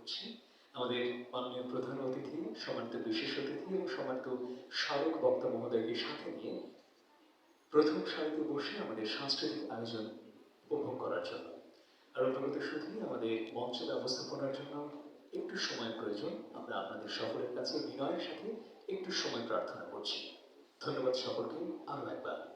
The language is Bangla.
করছি আমাদের মাননীয় প্রধান অতিথি, সম্মানিত বিশেষ অতিথি এবং সম্মানিত স্মারক বক্তা মহোদয়কে সাথে নিয়ে প্রথম সারিতে বসে আমাদের সাংস্কৃতিক আয়োজন উপভোগ করার জন্য। আর অনুরোধ শুধুই আমাদের মঞ্চ ব্যবস্থাপনার জন্য একটু সময় প্রয়োজন। আমরা আপনাদের সকলের কাছে বিনয়ের সাথে একটু সময় প্রার্থনা করছি। ধন্যবাদ সকলকে আরও একবার।